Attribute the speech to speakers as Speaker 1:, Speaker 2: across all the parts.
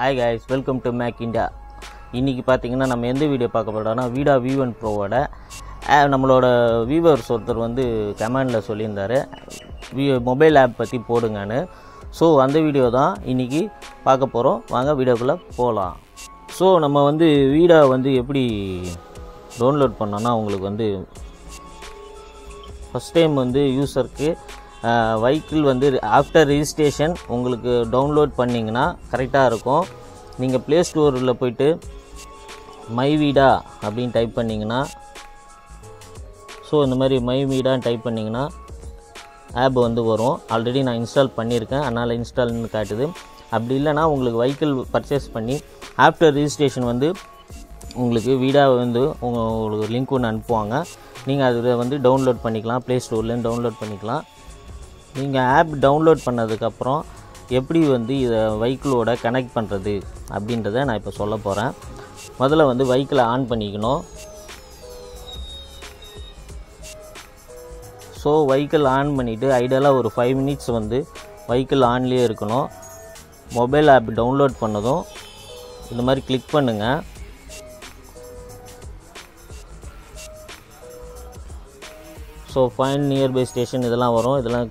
Speaker 1: Hi guys, welcome to Mac India. இன்னைக்கு பாத்தீங்கன்னா நம்ம எந்த வீடியோ பார்க்க போறோம்னா வீடா V1 Proவோட நம்மளோட வியூவர்ஸ் ஒருத்தர் வந்து கமெண்ட்ல சொல்லியிருந்தாரு மொபைல் ஆப் பத்தி போடுங்கன்னு. ஸோ அந்த வீடியோ தான் இன்னைக்கு பார்க்க போறோம். வாங்க வீடியோக்குள்ள போகலாம். ஸோ நம்ம வந்து வீடா வந்து எப்படி டவுன்லோட் பண்ணோம்னா உங்களுக்கு வந்து ஃபர்ஸ்ட் டைம் வந்து யூசருக்கு வெஹிக்கிள் வந்து ஆஃப்டர் ரெஜிஸ்ட்ரேஷன் உங்களுக்கு டவுன்லோட் பண்ணிங்கன்னா கரெக்டாக இருக்கும். நீங்கள் ப்ளே ஸ்டோரில் போய்ட்டு மை வீடா அப்படின்னு டைப் பண்ணிங்கன்னா ஸோ இந்த மாதிரி மை வீடான்னு டைப் பண்ணிங்கன்னா ஆப் வந்து வரும். ஆல்ரெடி நான் இன்ஸ்டால் பண்ணியிருக்கேன், அதனால் இன்ஸ்டால்னு காட்டுது. அப்படி இல்லைனா உங்களுக்கு வெஹிக்கிள் பர்ச்சேஸ் பண்ணி ஆஃப்டர் ரெஜிஸ்ட்ரேஷன் வந்து உங்களுக்கு வீடா வந்து உங்களுக்கு லிங்க் ஒன்று அனுப்புவாங்க. நீங்கள் அதில் வந்து டவுன்லோட் பண்ணிக்கலாம், ப்ளே ஸ்டோர்லேருந்து டவுன்லோட் பண்ணிக்கலாம். நீங்கள் ஆப் டவுன்லோட் பண்ணதுக்கப்புறம் எப்படி வந்து இதை வெஹிக்கிளோட கனெக்ட் பண்ணுறது அப்படின்றத நான் இப்போ சொல்ல போகிறேன். முதல்ல வந்து வெஹிக்கிளை ஆன் பண்ணிக்கணும். ஸோ வெஹிக்கிள் ஆன் பண்ணிவிட்டு ஐடியலாக ஒரு 5 மினிட்ஸ் வந்து வெஹிக்கிள் ஆன்லேயே இருக்கணும். மொபைல் ஆப் டவுன்லோட் பண்ணதும் இந்த மாதிரி கிளிக் பண்ணுங்கள். ஸோ ஃபைண்ட் நியர்பை ஸ்டேஷன் இதெல்லாம் வரும். இதெல்லாம்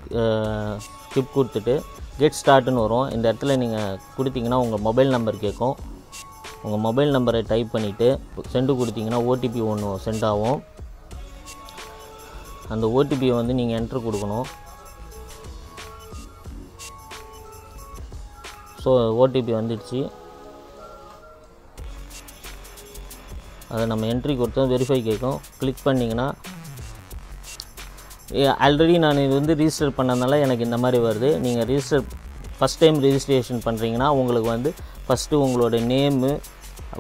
Speaker 1: கிளிக் கொடுத்துட்டு கெட் ஸ்டார்ட்னு வரும். இந்த இடத்துல நீங்கள் கொடுத்தீங்கன்னா உங்கள் மொபைல் நம்பர் கேட்கும். உங்கள் மொபைல் நம்பரை டைப் பண்ணிவிட்டு சென்டு கொடுத்தீங்கன்னா ஓடிபி ஒன்று சென்ட் ஆகும். அந்த ஓடிபியை வந்து நீங்கள் என்ட்ரு கொடுக்கணும். ஸோ ஓடிபி வந்துடுச்சு. அதை நம்ம என்ட்ரி கொடுத்தோம், வெரிஃபை கேட்கும். கிளிக் பண்ணிங்கன்னா ஆல்ரெடி நான் இது வந்து ரிஜிஸ்டர் பண்ணதுனால எனக்கு இந்த மாதிரி வருது. நீங்கள் ஃபஸ்ட் டைம் ரெஜிஸ்ட்ரேஷன் பண்ணுறீங்கன்னா உங்களுக்கு வந்து ஃபஸ்ட்டு உங்களோட நேமு,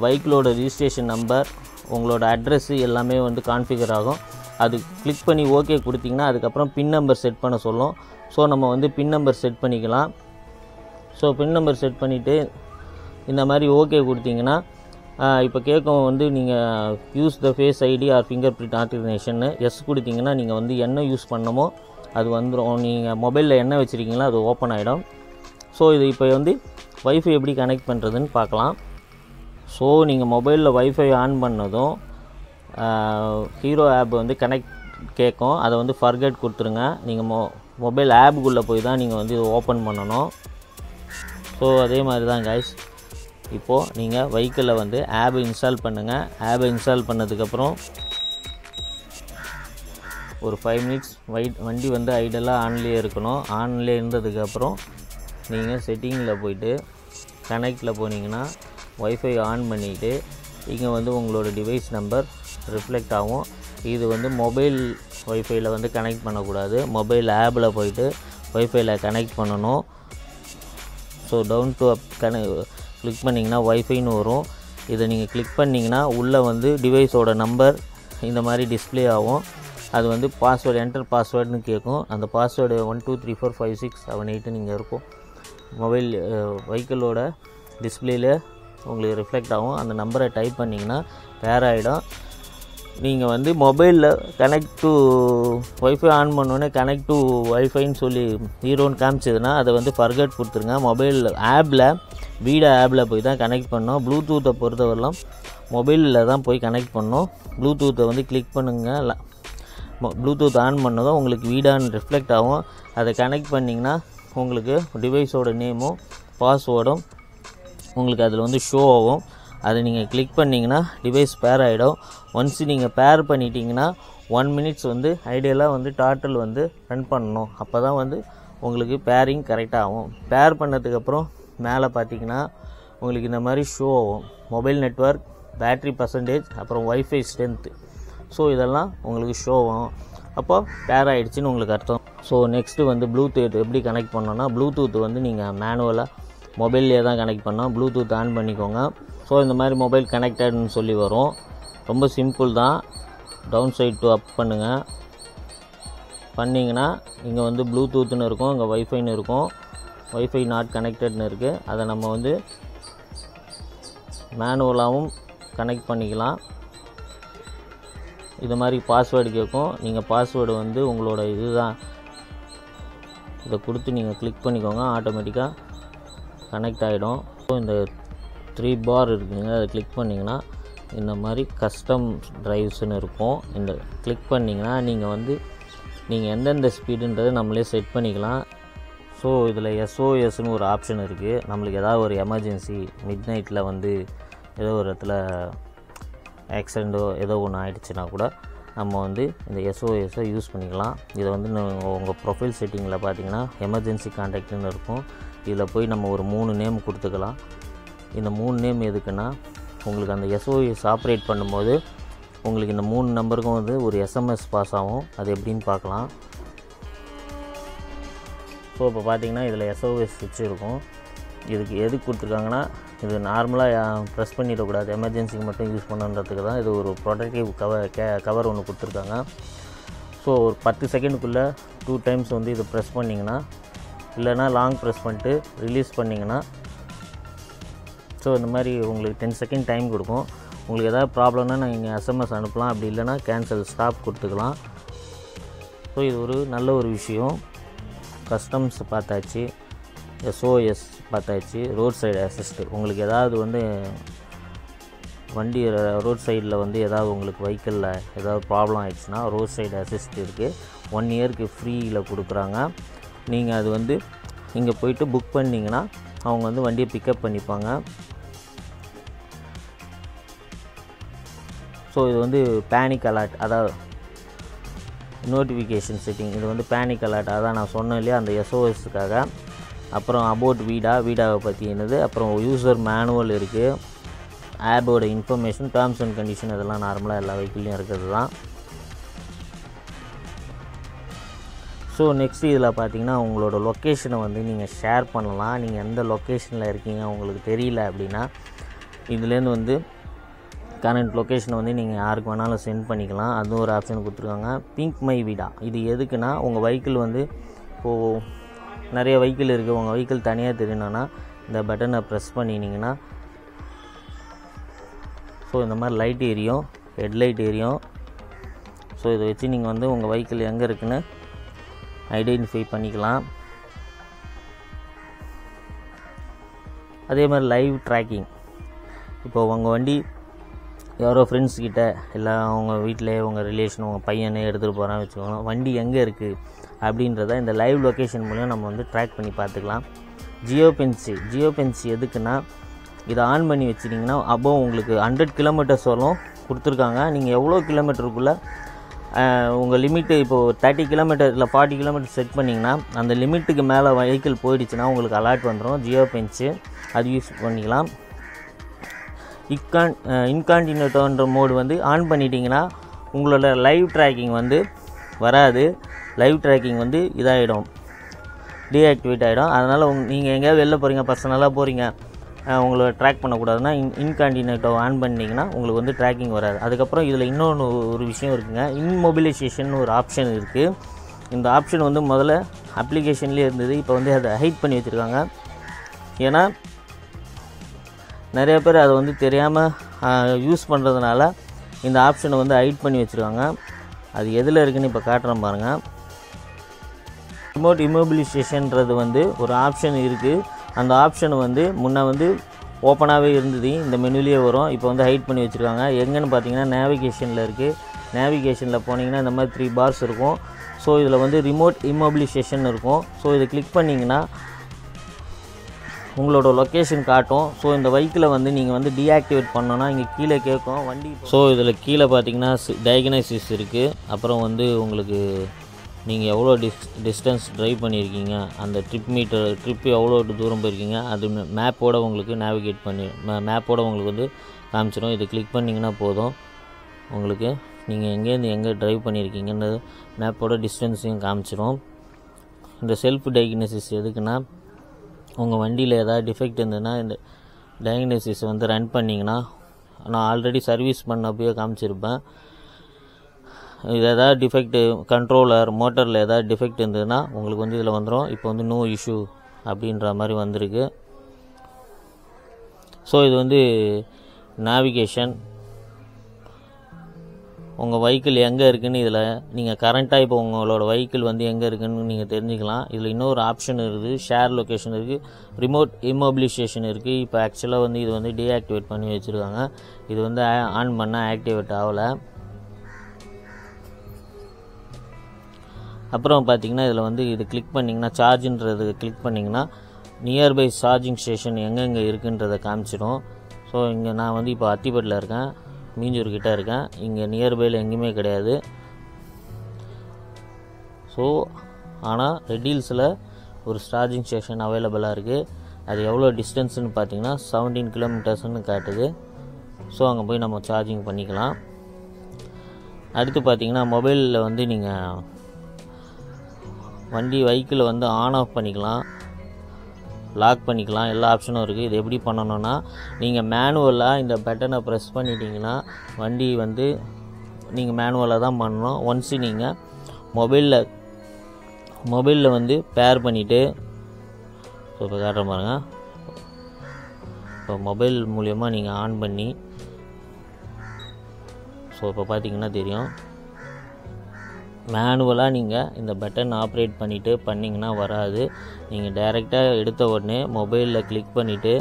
Speaker 1: வெஹிக்கிளோட ரிஜிஸ்ட்ரேஷன் நம்பர், உங்களோட அட்ரெஸ்ஸு எல்லாமே வந்து கான்ஃபிகர் ஆகும். அது கிளிக் பண்ணி ஓகே கொடுத்தீங்கன்னா அதுக்கப்புறம் பின் நம்பர் செட் பண்ண சொல்லும். ஸோ நம்ம வந்து பின் நம்பர் செட் பண்ணிக்கலாம். ஸோ பின் நம்பர் செட் பண்ணிவிட்டு இந்த மாதிரி ஓகே கொடுத்தீங்கன்னா இப்போ கேட்கும் வந்து நீங்கள் use the face ID or finger print ஆத்தரைசேஷன்னு எஸ் கொடுத்தீங்கன்னா நீங்கள் வந்து என்ன யூஸ் பண்ணமோ அது வந்துடும். நீங்கள் மொபைலில் என்ன வச்சுருக்கீங்களோ அது ஓப்பன் ஆகிடும். ஸோ இது இப்போ வந்து வைஃபை எப்படி கனெக்ட் பண்ணுறதுன்னு பார்க்கலாம். ஸோ நீங்கள் மொபைலில் வைஃபை ஆன் பண்ணதும் ஹீரோ ஆப் வந்து கனெக்ட் கேட்கும். அதை வந்து ஃபர்கெட் கொடுத்துருங்க. நீங்கள் மொபைல் ஆப்புக்குள்ளே போய் தான் நீங்கள் வந்து இதை ஓப்பன் பண்ணணும். ஸோ அதே மாதிரி தான் கைஸ், இப்போது நீங்கள் வெஹிக்கிளில் வந்து ஆப்பை இன்ஸ்டால் பண்ணுங்கள். ஆப்பை இன்ஸ்டால் பண்ணதுக்கப்புறம் ஒரு 5 மினிட்ஸ் வண்டி வந்து ஐடலாக ஆன்லேயே இருக்கணும். ஆன்லேயே இருந்ததுக்கப்புறம் நீங்கள் செட்டிங்கில் போய்ட்டு கனெக்டில் போனீங்கன்னா வைஃபை ஆன் பண்ணிவிட்டு இங்கே வந்து உங்களோட டிவைஸ் நம்பர் ரிஃப்ளெக்ட் ஆகும். இது வந்து மொபைல் வைஃபையில் வந்து கனெக்ட் பண்ணக்கூடாது, மொபைல் ஆப்பில் போய்ட்டு வைஃபையில் கனெக்ட் பண்ணணும். So down to up click பண்ணிங்கன்னா வைஃபைன்னு வரும். இதை நீங்கள் கிளிக் பண்ணிங்கன்னா உள்ளே வந்து டிவைஸோட நம்பர் இந்த மாதிரி டிஸ்பிளே ஆகும். அது வந்து பாஸ்வேர்டு என்டர் பாஸ்வேர்டுன்னு கேட்கும். அந்த பாஸ்வேர்டு 12345678 நீங்கள் இருக்கும். மொபைல் வெஹிக்கிளோட டிஸ்பிளேயில் உங்களுக்கு ரிஃப்ளெக்ட் ஆகும். அந்த நம்பரை டைப் பண்ணிங்கன்னா பேர் ஆகிடும். நீங்கள் வந்து மொபைலில் கனெக்ட் டு வைஃபை ஆன் பண்ணோன்னே கனெக்ட் டு வைஃபைன்னு சொல்லி ஹீரோன்னு காமிச்சதுன்னா அதை வந்து ஃபர்கெட் கொடுத்துருங்க. மொபைல் ஆப்பில் வீடா ஆப்பில் போய் தான் கனெக்ட் பண்ணோம். ப்ளூடூத்தை பொறுத்தவரைலாம் மொபைலில் தான் போய் கனெக்ட் பண்ணோம். ப்ளூடூத்தை வந்து கிளிக் பண்ணுங்கள். ப்ளூடூத் ஆன் பண்ணதும் உங்களுக்கு வீடான்னு ரிஃப்ளெக்ட் ஆகும். அதை கனெக்ட் பண்ணிங்கன்னா உங்களுக்கு டிவைஸோட நேமும் பாஸ்வேர்டும் உங்களுக்கு அதில் வந்து ஷோ ஆகும். அதை நீங்கள் கிளிக் பண்ணிங்கன்னா டிவைஸ் பேர் ஆகிடும். ஒன்ஸ் நீங்கள் பேர் பண்ணிட்டீங்கன்னா 1 மினிட்ஸ் வந்து ஐடியலாக வந்து டாட்டல் வந்து ரன் பண்ணணும். அப்போ தான் வந்து உங்களுக்கு பேரிங் கரெக்டாக ஆகும். பேர் பண்ணதுக்கப்புறம் மேலே பார்த்தீங்கன்னா உங்களுக்கு இந்த மாதிரி ஷோ ஆகும். மொபைல் நெட்வொர்க், பேட்ரி பர்சன்டேஜ், அப்புறம் வைஃபை ஸ்ட்ரென்த்து. ஸோ இதெல்லாம் உங்களுக்கு ஷோ ஆகும். அப்போ பேர் ஆகிடுச்சின்னு உங்களுக்கு அர்த்தம். ஸோ நெக்ஸ்ட்டு வந்து ப்ளூடூத் எப்படி கனெக்ட் பண்ணோன்னா ப்ளூடூத் வந்து நீங்கள் மேனுவலாக மொபைல்லே தான் கனெக்ட் பண்ணோம். ப்ளூடூத் ஆன் பண்ணிக்கோங்க. ஸோ இந்த மாதிரி மொபைல் கனெக்டட்னு சொல்லி வரும். ரொம்ப சிம்பிள் தான். டவுன் சைட் டு அப் பண்ணுங்கள். பண்ணிங்கன்னா இங்கே வந்து ப்ளூடூத்னு இருக்கும், இங்கே வைஃபைன்னு இருக்கும். வைஃபை நாட் கனெக்டட்னு இருக்குது. அதை நம்ம வந்து மேனுவலாகவும் கனெக்ட் பண்ணிக்கலாம். இது மாதிரி பாஸ்வேர்டு கேட்கும். நீங்கள் பாஸ்வேர்டு வந்து உங்களோட இதுதான், இதை கொடுத்து நீங்கள் கிளிக் பண்ணிக்கோங்க. ஆட்டோமேட்டிக்காக கனெக்ட் ஆகிடும். ஸோ இந்த 3 பார் இருக்குங்க, அதை கிளிக் பண்ணிங்கன்னா இந்த மாதிரி கஸ்டம் ட்ரைவ்ஸ்னு இருக்கும். இந்த கிளிக் பண்ணிங்கன்னா நீங்கள் எந்தெந்த ஸ்பீடுன்றதை நம்மளே செட் பண்ணிக்கலாம். ஸோ இதில் SOSன்னு ஒரு ஆப்ஷன் இருக்குது. நம்மளுக்கு ஏதாவது ஒரு எமர்ஜென்சி மிட் நைட்டில் ஏதோ ஒரு இடத்துல ஆக்சிடெண்ட்டோ ஏதோ ஒன்று ஆகிடுச்சுன்னா கூட நம்ம இந்த SOSஐ யூஸ் பண்ணிக்கலாம். இதை உங்கள் ப்ரொஃபைல் செட்டிங்கில் பார்த்தீங்கன்னா எமர்ஜென்சி கான்டாக்ட்னு இருக்கும். இதில் போய் நம்ம ஒரு 3 நேம் கொடுத்துக்கலாம். இந்த 3 நேம் எதுக்குன்னா உங்களுக்கு அந்த SOS ஆப்ரேட் பண்ணும்போது உங்களுக்கு இந்த 3 நம்பருக்கும் ஒரு SMS பாஸ் ஆகும். அது எப்படின்னு பார்க்கலாம். ஸோ இப்போ பார்த்தீங்கன்னா இதில் SOS சுவிட்ச் இருக்கும். இதுக்கு எதுக்கு கொடுத்துருக்காங்கன்னா இது நார்மலாக ப்ரெஸ் பண்ணிடக்கூடாது, எமர்ஜென்சிக்கு மட்டும் யூஸ் பண்ணுறதுக்கு தான் இது ஒரு ப்ரொடக்டிவ் கவர் ஒன்று கொடுத்துருக்காங்க. ஸோ ஒரு 10 செகண்டுக்குள்ளே 2 டைம்ஸ் இதை ப்ரெஸ் பண்ணிங்கன்னா, இல்லைனா லாங் ப்ரெஸ் பண்ணிட்டு ரிலீஸ் பண்ணிங்கன்னா, ஸோ இந்த மாதிரி உங்களுக்கு 10 செகண்ட் டைம் கொடுக்கும். உங்களுக்கு எதாவது ப்ராப்ளம்னா நீங்கள் SMS அனுப்பலாம், அப்படி இல்லைனா கேன்சல் ஸ்டாப் கொடுத்துக்கலாம். ஸோ இது ஒரு நல்ல ஒரு விஷயம். கஸ்டம்ஸ் பார்த்தாச்சு, SOS பார்த்தாச்சு, ரோட் சைடு அசிஸ்ட். உங்களுக்கு ஏதாவது வண்டி ரோட் சைடில் ஏதாவது உங்களுக்கு வெஹிக்கிளில் ஏதாவது ப்ராப்ளம் ஆகிடுச்சுன்னா ரோட் சைடு அசிஸ்ட் இருக்குது. 1 இயருக்கு ஃப்ரீயில் கொடுக்குறாங்க. நீங்கள் அது இங்கே போய்ட்டு புக் பண்ணிங்கன்னா அவங்க வண்டியை பிக்கப் பண்ணிப்பாங்க. ஸோ இது பேனிக் அலர்ட், அதாவது நோட்டிஃபிகேஷன் செட்டிங். இது பேனிக் அலர்ட், அதான் நான் சொன்னேன் இல்லையா அந்த SOSக்காக. அப்புறம் அபவுட் வீடாவை பற்றி என்னது, அப்புறம் யூசர் மேனுவல் இருக்குது, ஆப்போட இன்ஃபர்மேஷன், டேர்ம்ஸ் அண்ட் கண்டிஷன், இதெல்லாம் நார்மலாக எல்லா வெஹிக்கிள்லையும் இருக்கிறது தான். ஸோ நெக்ஸ்ட்டு இதில் பார்த்தீங்கன்னா உங்களோட லொக்கேஷனை நீங்கள் ஷேர் பண்ணலாம். நீங்கள் எந்த லொக்கேஷனில் இருக்கீங்க உங்களுக்கு தெரியல அப்படின்னா இதுலேருந்து கரண்ட் லொக்கேஷனை நீங்கள் யாருக்கு வேணாலும் சென்ட் பண்ணிக்கலாம். அதுவும் ஒரு ஆப்ஷன் கொடுத்துருக்காங்க. பிங்க் மை வீடா, இது எதுக்குன்னா உங்கள் வெஹிக்கிள் இப்போது நிறைய வெஹிக்கிள் இருக்குது, உங்கள் வெஹிக்கிள் தனியாக தெரியணுன்னா இந்த பட்டனை ப்ரெஸ் பண்ணினீங்கன்னா ஸோ இந்த மாதிரி லைட் எரியும், ஹெட்லைட் எரியும். ஸோ இதை வச்சு நீங்கள் உங்கள் வெஹிக்கிள் எங்கே இருக்குன்னு ஐடென்டிஃபை பண்ணிக்கலாம். அதே மாதிரி லைவ் ட்ராக்கிங். இப்போது உங்கள் வண்டி யாரோ ஃப்ரெண்ட்ஸ்கிட்ட இல்லை அவங்க வீட்டிலே உங்கள் ரிலேஷன் உங்கள் பையனே எடுத்துகிட்டு போகிறான்னு வச்சுக்கோங்க, வண்டி எங்கே இருக்குது அப்படின்றத இந்த லைவ் லொக்கேஷன் மூலம் நம்ம ட்ராக் பண்ணி பார்த்துக்கலாம். ஜியோபென்சி எதுக்குன்னா இதை ஆன் பண்ணி வச்சிட்டிங்கன்னா உங்களுக்கு 100 கிலோமீட்டர்ஸ் வரலும் கொடுத்துருக்காங்க. நீங்கள் எவ்வளோ கிலோமீட்டருக்குள்ளே உங்கள் லிமிட்டு இப்போது 30 கிலோமீட்டர் இல்லை 40 கிலோமீட்டர் செட் பண்ணிங்கன்னா அந்த லிமிட்டுக்கு மேலே வெஹிக்கிள் போயிடுச்சுன்னா உங்களுக்கு அலர்ட் வந்துடும். ஜியோபென்சி அது யூஸ் பண்ணிக்கலாம். இன்கான்டினேட்டோன்ற மோடு ஆன் பண்ணிட்டீங்கன்னா உங்களோட லைவ் ட்ராக்கிங் வராது. லைவ் ட்ராக்கிங் இதாகிடும், டீஆக்டிவேட் ஆகிடும். அதனால் நீங்கள் எங்கேயாவது வெளில போகிறீங்க, பர்சனலாக போகிறீங்க, உங்களை ட்ராக் பண்ணக்கூடாதுன்னா இன்கான்டினேட்டோ ஆன் பண்ணிங்கன்னா உங்களுக்கு ட்ராக்கிங் வராது. அதுக்கப்புறம் இதில் இன்னொன்று ஒரு விஷயம் இருக்குங்க, இன்மொபிலைசேஷன் ஒரு ஆப்ஷன் இருக்குது. இந்த ஆப்ஷன் முதல்ல அப்ளிகேஷன்லேயே இருந்தது, இப்போ அதை ஹைட் பண்ணி வச்சுருக்காங்க. ஏன்னா நிறைய பேர் அதை தெரியாமல் யூஸ் பண்ணுறதுனால இந்த ஆப்ஷனை ஹைட் பண்ணி வச்சுருக்காங்க. அது எதில் இருக்குதுன்னு இப்போ காட்டுறேன் பாருங்கள். ரிமோட் இம்மொபிலைசேஷன்றது ஒரு ஆப்ஷன் இருக்குது. அந்த ஆப்ஷன் முன்னே ஓப்பனாகவே இருந்தது, இந்த மெனுலேயே வரும். இப்போ ஹைட் பண்ணி வச்சுருக்காங்க. எங்கன்னு பார்த்தீங்கன்னா நேவிகேஷனில் இருக்குது. நேவிகேஷனில் போனீங்கன்னா இந்த மாதிரி 3 பார்ஸ் இருக்கும். ஸோ இதில் ரிமோட் இம்மொபிலைசேஷன் இருக்கும். ஸோ இதை கிளிக் பண்ணிங்கன்னா உங்களோட லொக்கேஷன் காட்டும். ஸோ இந்த வெஹிக்கிளை நீங்கள் டீஆக்டிவேட் பண்ணோன்னா இங்கே கீழே கேட்கும் வண்டி. ஸோ இதில் கீழே பார்த்தீங்கன்னா டயக்னைசிஸ் இருக்குது. அப்புறம் உங்களுக்கு நீங்கள் எவ்வளோ டிஸ்டன்ஸ் ட்ரைவ் பண்ணியிருக்கீங்க, அந்த ட்ரிப்பு எவ்வளோ தூரம் போயிருக்கீங்க, அது மேப்போடு உங்களுக்கு நேவிகேட் பண்ணி மேப்போடு உங்களுக்கு காமிச்சிடும். இதை கிளிக் பண்ணிங்கன்னா போதும், உங்களுக்கு நீங்கள் எங்கேருந்து எங்கே ட்ரைவ் பண்ணியிருக்கீங்கன்றது மேப்போட டிஸ்டன்ஸையும் காமிச்சிடும். இந்த செல்ஃப் டயக்னைசிஸ் எதுக்குன்னா உங்கள் வண்டியில் ஏதாவது டிஃபெக்ட் இருந்ததுன்னா இந்த டயக்னைசிஸ் ரன் பண்ணிங்கன்னா, நான் ஆல்ரெடி சர்வீஸ் பண்ணப்போயே காமிச்சிருப்பேன். இது எதாவது டிஃபெக்ட்டு கண்ட்ரோலர் மோட்டரில் ஏதாவது டிஃபெக்ட் இருந்ததுன்னா உங்களுக்கு இதில் வந்துடும். இப்போ நோ இஷ்யூ அப்படின்ற மாதிரி வந்திருக்கு. ஸோ இது நேவிகேஷன். உங்கள் வெஹிக்கிள் எங்கே இருக்குதுன்னு இதில் நீங்கள் கரண்ட்டாக இப்போ உங்களோட வெஹிக்கிள் வந்து எங்கே இருக்குதுன்னு நீங்கள் தெரிஞ்சுக்கலாம். இதில் இன்னொரு ஆப்ஷன் இருக்குது, ஷேர் லொக்கேஷன் இருக்குது, ரிமோட் இம்மொபிலைசேஷன் இருக்குது. இப்போ ஆக்சுவலாக வந்து இது வந்து டீஆக்டிவேட் பண்ணி வச்சுருக்காங்க. இது வந்து ஆன் பண்ணால் ஆக்டிவேட் ஆகலை. அப்புறம் பார்த்தீங்கன்னா இதில் வந்து இது கிளிக் பண்ணிங்கன்னா சார்ஜுன்றது கிளிக் பண்ணிங்கன்னா நியர்பை சார்ஜிங் ஸ்டேஷன் எங்கெங்கே இருக்குன்றதை காமிச்சிடும். ஸோ இங்கே நான் வந்து இப்போ அத்திப்பட்டில் இருக்கேன், மீஞ்சூர் கிட்டே இருக்கேன். இங்கே நியர்பையில் எங்கேயுமே கிடையாது. ஸோ ஆனால் ரெட் ஹில்ஸில் ஒரு சார்ஜிங் ஸ்டேஷன் அவைலபிளாக இருக்குது. அது எவ்வளோ டிஸ்டன்ஸ்னு பார்த்தீங்கன்னா 17 கிலோமீட்டர்ஸ்னு காட்டுது. ஸோ அங்கே போய் நம்ம சார்ஜிங் பண்ணிக்கலாம். அடுத்து பார்த்தீங்கன்னா மொபைலில் வந்து நீங்கள் வண்டி வெஹிக்கிளை வந்து ஆன் ஆஃப் பண்ணிக்கலாம், லாக் பண்ணிக்கலாம், எல்லா ஆப்ஷனும் இருக்குது. இது எப்படி பண்ணணுன்னா நீங்கள் மேனுவலாக இந்த பட்டனை ப்ரெஸ் பண்ணிட்டீங்கன்னா வண்டி வந்து நீங்கள் மேனுவலாக தான் பண்ணணும். ஒன்ஸ் நீங்கள் மொபைலில் வந்து பேர் பண்ணிவிட்டு இப்போ காட்டுற பாருங்க. இப்போ மொபைல் மூலயமா நீங்கள் ஆன் பண்ணி இப்போ பார்த்தீங்கன்னா தெரியும். மேனுவலாக நீங்கள் இந்த பட்டன் ஆப்ரேட் பண்ணிவிட்டு பண்ணிங்கன்னா வராது. நீங்கள் டைரெக்டாக எடுத்த உடனே மொபைலில் கிளிக் பண்ணிவிட்டு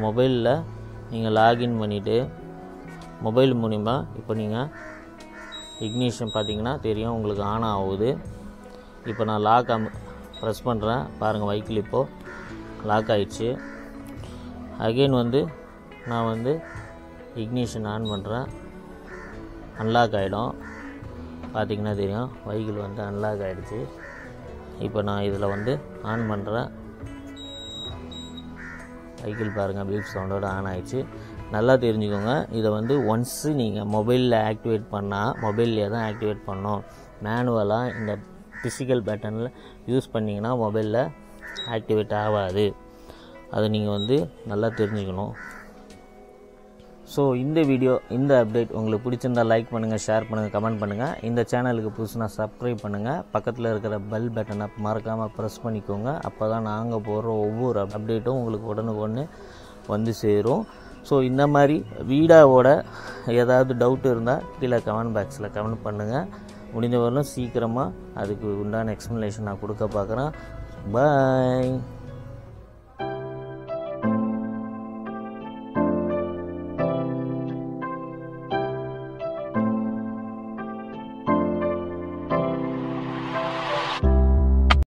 Speaker 1: மொபைலில் நீங்கள் லாகின் பண்ணிவிட்டு மொபைல் மூலிமா இப்போ நீங்கள் இக்னிஷன் பார்த்தீங்கன்னா தெரியும், உங்களுக்கு ஆன் ஆகுது. இப்போ நான் லாக் ப்ரெஸ் பண்ணுறேன் பாருங்கள், வெஹிக்கிள் இப்போது லாக் ஆகிடுச்சு. அகெயின் வந்து நான் வந்து இக்னிஷன் ஆன் பண்ணுறேன், அன்லாக் ஆகிடும். பார்த்திங்கன்னா தெரியும், வெஹிக்கிள் வந்து அன்லாக் ஆகிடுச்சு. இப்போ நான் இதில் வந்து ஆன் பண்ணுறேன், வெஹிக்கிள் பாருங்கள் பீப் சவுண்டோடு ஆன் ஆகிடுச்சு. நல்லா தெரிஞ்சுக்கோங்க, இதை வந்து ஒன்ஸு நீங்கள் மொபைலில் ஆக்டிவேட் பண்ணால் மொபைல்லே தான் ஆக்டிவேட் பண்ணோம். மேனுவலாக இந்த ஃபிசிக்கல் பட்டனில் யூஸ் பண்ணிங்கன்னா மொபைலில் ஆக்டிவேட் ஆகாது. அதை நீங்கள் வந்து நல்லா தெரிஞ்சுக்கணும். ஸோ இந்த வீடியோ, இந்த அப்டேட் உங்களுக்கு பிடிச்சிருந்தால் லைக் பண்ணுங்கள், ஷேர் பண்ணுங்கள், கமெண்ட் பண்ணுங்கள். இந்த சேனலுக்கு புதுசுனா சப்ஸ்கிரைப் பண்ணுங்கள். பக்கத்தில் இருக்கிற பெல் பட்டனை மறக்காமல் ப்ரெஸ் பண்ணிக்கோங்க. அப்போ தான் நாங்கள் போடுற ஒவ்வொரு அப்டேட்டும் உங்களுக்கு உடனுக்குடனே வந்து சேரும். ஸோ இந்த மாதிரி வீடியோவோட ஏதாவது டவுட் இருந்தால் கீழே கமெண்ட் பாக்ஸில் கமெண்ட் பண்ணுங்கள். முடிஞ்ச வரலும் சீக்கிரமாக அதுக்கு உண்டான எக்ஸ்ப்ளனேஷன் நான் கொடுக்க பார்க்குறேன். பாய்.